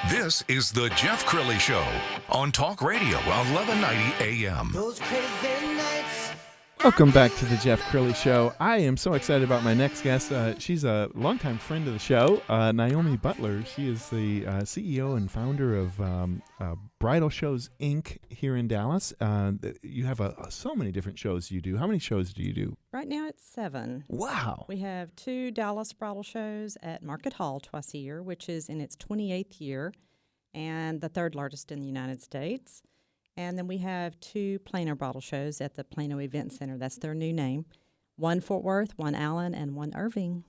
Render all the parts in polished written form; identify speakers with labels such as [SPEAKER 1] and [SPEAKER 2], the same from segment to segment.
[SPEAKER 1] This is the Jeff Crilley Show on Talk Radio 1190 AM.
[SPEAKER 2] Those crazy nights.
[SPEAKER 3] Welcome back to the Jeff Crilley Show. I am so excited about my next guest. She's a longtime friend of the show, Naomi Butler. She is the CEO and founder of Bridal Shows, Inc. here in Dallas. You have so many different shows you do. How many shows do you do?
[SPEAKER 4] Right now it's 7.
[SPEAKER 3] Wow.
[SPEAKER 4] We have 2 Dallas Bridal Shows at Market Hall twice a year, which is in its 28th year and the 3rd largest in the United States. And then we have 2 Plano Bridal Shows at the Plano Event Center. That's their new name. 1 Fort Worth, 1 Allen, and 1 Irving.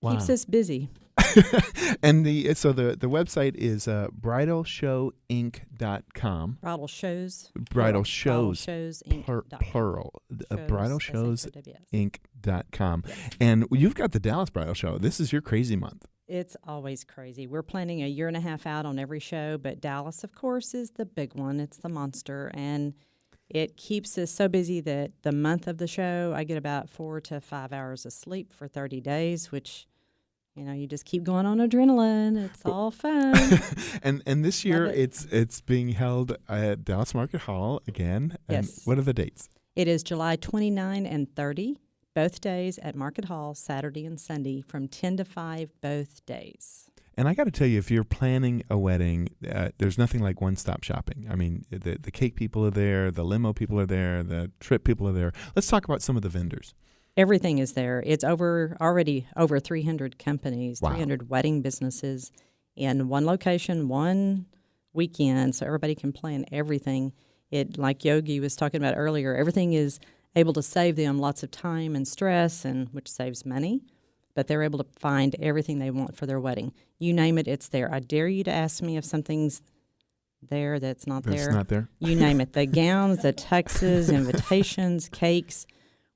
[SPEAKER 3] Wow.
[SPEAKER 4] Keeps us busy.
[SPEAKER 3] And the website is bridalshowinc.com.
[SPEAKER 4] Bridal Shows.
[SPEAKER 3] Bridal Shows.
[SPEAKER 4] Inc.
[SPEAKER 3] Plural.
[SPEAKER 4] Shows,
[SPEAKER 3] bridalshowsinc.com. And you've got the Dallas Bridal Show. This is your crazy month.
[SPEAKER 4] It's always crazy. We're planning a year and a half out on every show, but Dallas, of course, is the big one. It's the monster, and it keeps us so busy that the month of the show, I get about 4 to 5 hours of sleep for 30 days, which, you just keep going on adrenaline. It's all fun.
[SPEAKER 3] and this year, it's being held at Dallas Market Hall again. And
[SPEAKER 4] yes.
[SPEAKER 3] What are the dates?
[SPEAKER 4] It is July 29 and 30. Both days at Market Hall, Saturday and Sunday, from 10 to 5 both days.
[SPEAKER 3] And I got to tell you, if you're planning a wedding, there's nothing like one-stop shopping. I mean, the cake people are there, the limo people are there, the trip people are there. Let's talk about some of the vendors.
[SPEAKER 4] Everything is there. It's already over 300 companies,
[SPEAKER 3] wow.
[SPEAKER 4] 300 wedding businesses in one location, one weekend, so everybody can plan everything. Like Yogi was talking about earlier, everything is able to save them lots of time and stress, and which saves money, but they're able to find everything they want for their wedding. You name it, it's there. I dare you to ask me if something's there that's not there.
[SPEAKER 3] That's not there?
[SPEAKER 4] You name it. The gowns, the tuxes, invitations, cakes.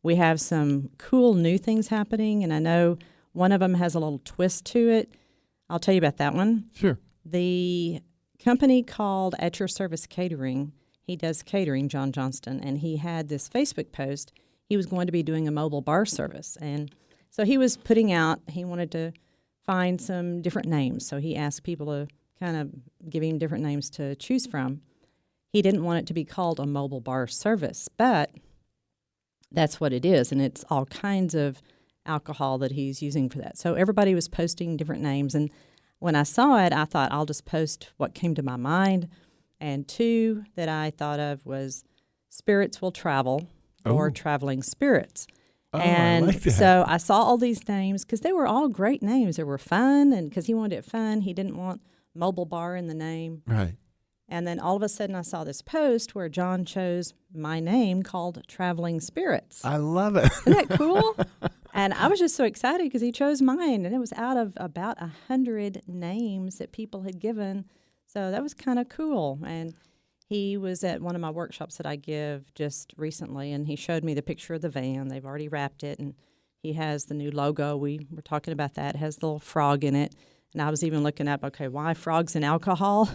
[SPEAKER 4] We have some cool new things happening, and I know one of them has a little twist to it. I'll tell you about that one.
[SPEAKER 3] Sure.
[SPEAKER 4] The company called At Your Service Catering, he does catering, John Johnston, and he had this Facebook post. He was going to be doing a mobile bar service. And so he was putting out, he wanted to find some different names. So he asked people to kind of give him different names to choose from. He didn't want it to be called a mobile bar service, but that's what it is. And it's all kinds of alcohol that he's using for that. So everybody was posting different names. And when I saw it, I thought I'll just post what came to my mind. And 2 that I thought of was Spirits Will Travel or Traveling Spirits.
[SPEAKER 3] Oh,
[SPEAKER 4] and
[SPEAKER 3] I like that.
[SPEAKER 4] So I saw all these names because they were all great names. They were fun, and because he wanted it fun, he didn't want mobile bar in the name.
[SPEAKER 3] Right.
[SPEAKER 4] And then all of a sudden I saw this post where John chose my name called Traveling Spirits.
[SPEAKER 3] I love it.
[SPEAKER 4] Isn't that cool? And I was just so excited because he chose mine, and it was out of about 100 names that people had given. So that was kind of cool. And he was at one of my workshops that I give just recently, and he showed me the picture of the van. They've already wrapped it, and he has the new logo. We were talking about that. It has the little frog in it. And I was even looking up, okay, why frogs and alcohol?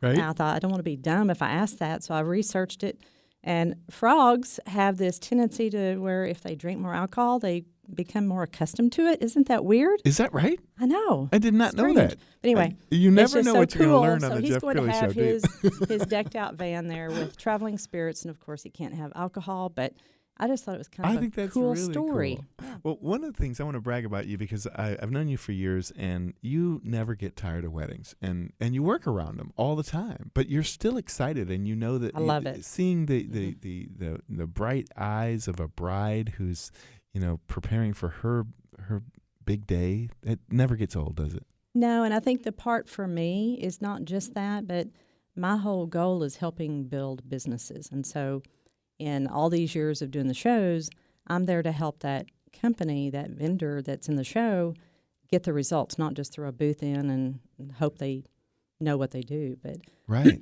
[SPEAKER 3] Right.
[SPEAKER 4] And I thought, I don't want to be dumb if I asked that. So I researched it. And frogs have this tendency to where if they drink more alcohol, they become more accustomed to it. Isn't that weird?
[SPEAKER 3] Is that right?
[SPEAKER 4] I know.
[SPEAKER 3] I did not know that.
[SPEAKER 4] But anyway,
[SPEAKER 3] You never
[SPEAKER 4] it's just
[SPEAKER 3] know
[SPEAKER 4] so
[SPEAKER 3] what you're
[SPEAKER 4] cool.
[SPEAKER 3] going to learn on
[SPEAKER 4] so
[SPEAKER 3] the Jeff Crilley Show,
[SPEAKER 4] he's going to
[SPEAKER 3] do you?
[SPEAKER 4] have his decked out van there with traveling spirits, and of course he can't have alcohol, but I just thought it was kind of a cool
[SPEAKER 3] really
[SPEAKER 4] story.
[SPEAKER 3] Cool. Well, one of the things I want to brag about you, because I've known you for years, and you never get tired of weddings, and you work around them all the time, but you're still excited, and you know that
[SPEAKER 4] I love it.
[SPEAKER 3] Seeing the bright eyes of a bride who's preparing for her big day, it never gets old, does it?
[SPEAKER 4] No, and I think the part for me is not just that, but my whole goal is helping build businesses, and so in all these years of doing the shows, I'm there to help that company, that vendor that's in the show, get the results, not just throw a booth in and hope they know what they do. But
[SPEAKER 3] right.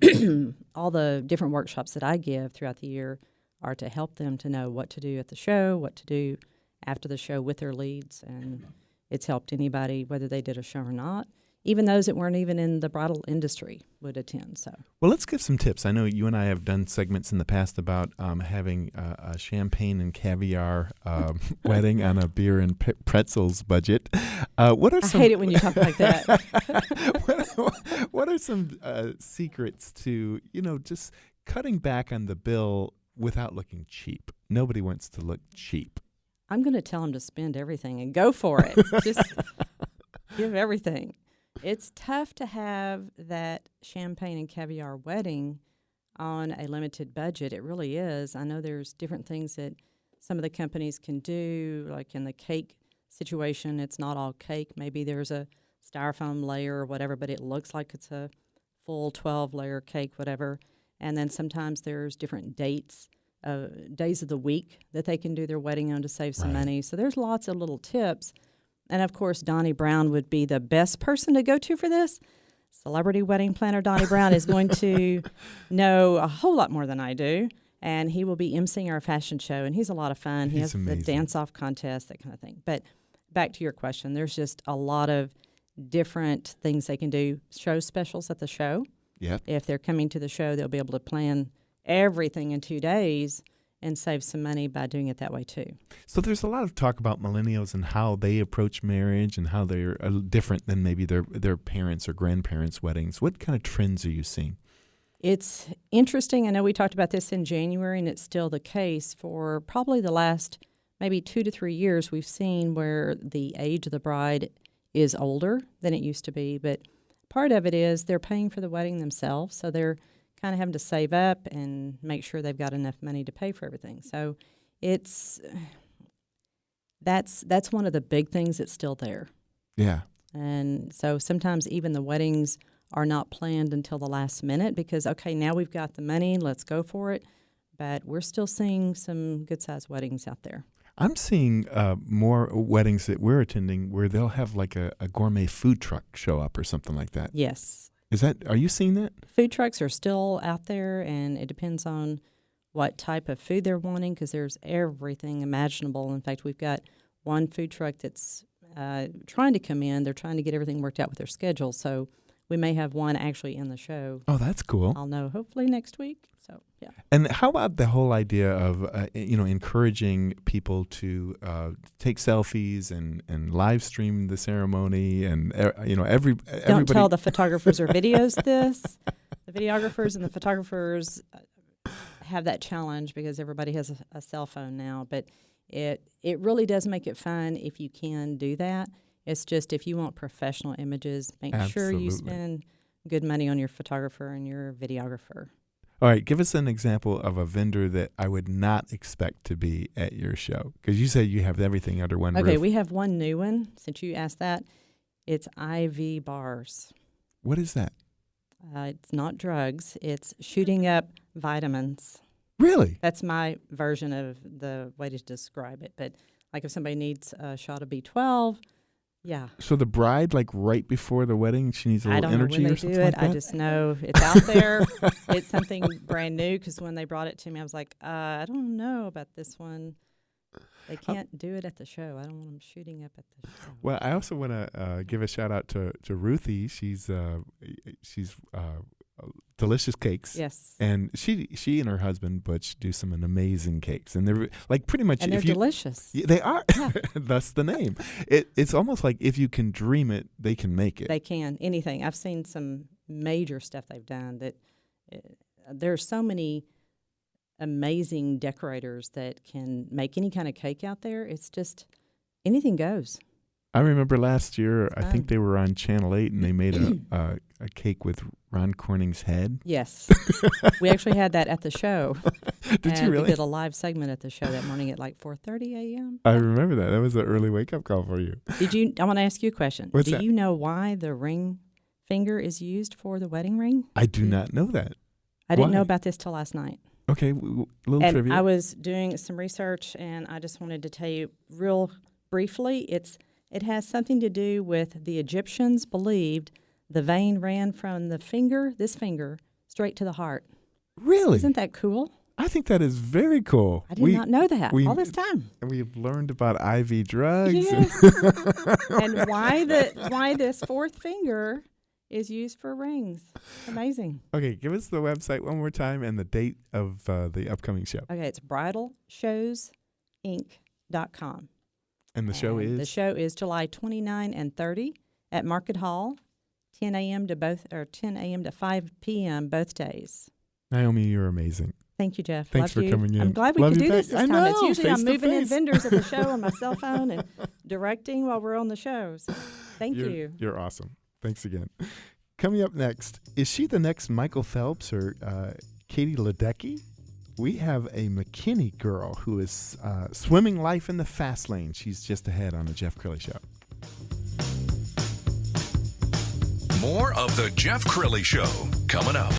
[SPEAKER 4] all the different workshops that I give throughout the year are to help them to know what to do at the show, what to do after the show with their leads. And it's helped anybody, whether they did a show or not. Even those that weren't even in the bridal industry would attend. So,
[SPEAKER 3] well, let's give some tips. I know you and I have done segments in the past about having a champagne and caviar wedding on a beer and pretzels budget. What are some?
[SPEAKER 4] I hate it when you talk like that.
[SPEAKER 3] what are some secrets to, just cutting back on the bill without looking cheap? Nobody wants to look cheap.
[SPEAKER 4] I'm going to tell them to spend everything and go for it. Just give everything. It's tough to have that champagne and caviar wedding on a limited budget. It really is. I know there's different things that some of the companies can do, like in the cake situation, it's not all cake. Maybe there's a styrofoam layer or whatever, but it looks like it's a full 12-layer cake, whatever. And then sometimes there's different days of the week that they can do their wedding on to save some money. So there's lots of little tips. And, of course, Donnie Brown would be the best person to go to for this. Celebrity wedding planner Donnie Brown is going to know a whole lot more than I do. And he will be emceeing our fashion show, and he's a lot of fun. He has the dance-off contest, that kind of thing. But back to your question, there's just a lot of different things they can do. Show specials at the show.
[SPEAKER 3] Yep.
[SPEAKER 4] If they're coming to the show, they'll be able to plan everything in 2 days and save some money by doing it that way too.
[SPEAKER 3] So there's a lot of talk about millennials and how they approach marriage and how they're different than maybe their parents' or grandparents' weddings. What kind of trends are you seeing?
[SPEAKER 4] It's interesting. I know we talked about this in January, and it's still the case. For probably the last maybe 2 to 3 years, we've seen where the age of the bride is older than it used to be. But part of it is they're paying for the wedding themselves, so they're kind of having to save up and make sure they've got enough money to pay for everything. So that's one of the big things that's still there.
[SPEAKER 3] Yeah.
[SPEAKER 4] And so sometimes even the weddings are not planned until the last minute because, okay, now we've got the money, let's go for it. But we're still seeing some good-sized weddings out there.
[SPEAKER 3] I'm seeing more weddings that we're attending where they'll have like a gourmet food truck show up or something like that.
[SPEAKER 4] Yes.
[SPEAKER 3] Are you seeing that?
[SPEAKER 4] Food trucks are still out there, and it depends on what type of food they're wanting because there's everything imaginable. In fact, we've got one food truck that's trying to come in. They're trying to get everything worked out with their schedule, so we may have one actually in the show.
[SPEAKER 3] Oh, that's cool.
[SPEAKER 4] I'll know hopefully next week. So, yeah.
[SPEAKER 3] And how about the whole idea of encouraging people to take selfies and live stream the ceremony and everybody.
[SPEAKER 4] Don't tell the photographers or videos this. The videographers and the photographers have that challenge because everybody has a cell phone now. But it really does make it fun if you can do that. It's just if you want professional images, make sure you spend good money on your photographer and your videographer.
[SPEAKER 3] All right, give us an example of a vendor that I would not expect to be at your show. Because you said you have everything under one roof.
[SPEAKER 4] Okay, we have one new one, since you asked that. It's IV bars.
[SPEAKER 3] What is that?
[SPEAKER 4] It's not drugs. It's shooting up vitamins.
[SPEAKER 3] Really?
[SPEAKER 4] That's my version of the way to describe it. But like if somebody needs a shot of B12, yeah.
[SPEAKER 3] So the bride, like right before the wedding, she needs a little energy or something like that?
[SPEAKER 4] I don't know when they do it. I just know it's out there. It's something brand new because when they brought it to me, I was like, I don't know about this one. They can't do it at the show. I don't want them shooting up at the show.
[SPEAKER 3] Well, I also want to give a shout out to Ruthie. She's delicious cakes.
[SPEAKER 4] Yes.
[SPEAKER 3] And she and her husband Butch do some amazing cakes, and they're like pretty much.
[SPEAKER 4] And they're delicious.
[SPEAKER 3] They are.
[SPEAKER 4] Yeah.
[SPEAKER 3] Thus the name. It's almost like if you can dream it, they can make it.
[SPEAKER 4] They can anything. I've seen some major stuff they've done that there's so many amazing decorators that can make any kind of cake out there. It's just anything goes.
[SPEAKER 3] I remember last year, I think they were on Channel 8, and they made a cake with Ron Corning's head.
[SPEAKER 4] Yes. We actually had that at the show.
[SPEAKER 3] Did you really?
[SPEAKER 4] We did a live segment at the show that morning at like 4:30 a.m.
[SPEAKER 3] I remember that. That was an early wake-up call for you.
[SPEAKER 4] I want to ask you a question.
[SPEAKER 3] What's that?
[SPEAKER 4] Do you know why the ring finger is used for the wedding ring?
[SPEAKER 3] I do not know that.
[SPEAKER 4] I didn't know about this till last night.
[SPEAKER 3] Okay, a little
[SPEAKER 4] and
[SPEAKER 3] trivia.
[SPEAKER 4] I was doing some research, and I just wanted to tell you real briefly. It has something to do with the Egyptians believed the vein ran from this finger, straight to the heart.
[SPEAKER 3] Really?
[SPEAKER 4] Isn't that cool?
[SPEAKER 3] I think that is very cool.
[SPEAKER 4] I did not know that all this time.
[SPEAKER 3] And we've learned about IV drugs.
[SPEAKER 4] Yes. And why this fourth finger is used for rings. Amazing.
[SPEAKER 3] Okay, give us the website one more time and the date of the upcoming show.
[SPEAKER 4] Okay, it's bridalshowsinc.com.
[SPEAKER 3] And the show is?
[SPEAKER 4] The show is July 29 and 30 at Market Hall 10 a.m. to 5 p.m. both days.
[SPEAKER 3] Naomi, you're amazing.
[SPEAKER 4] Thank you, Jeff.
[SPEAKER 3] Thanks
[SPEAKER 4] Love
[SPEAKER 3] for
[SPEAKER 4] you.
[SPEAKER 3] coming in.
[SPEAKER 4] I'm glad we
[SPEAKER 3] Love
[SPEAKER 4] could
[SPEAKER 3] you
[SPEAKER 4] do this
[SPEAKER 3] back. I
[SPEAKER 4] time.
[SPEAKER 3] know,
[SPEAKER 4] It's usually I'm
[SPEAKER 3] face to
[SPEAKER 4] moving in
[SPEAKER 3] face.
[SPEAKER 4] vendors at the show on my cell phone and directing while we're on the show. So thank you.
[SPEAKER 3] You're awesome. Thanks again. Coming up next, is she the next Michael Phelps or Katie Ledecky? We have a McKinney girl who is swimming life in the fast lane. She's just ahead on the Jeff Crilley Show.
[SPEAKER 1] More of the Jeff Crilley Show coming up.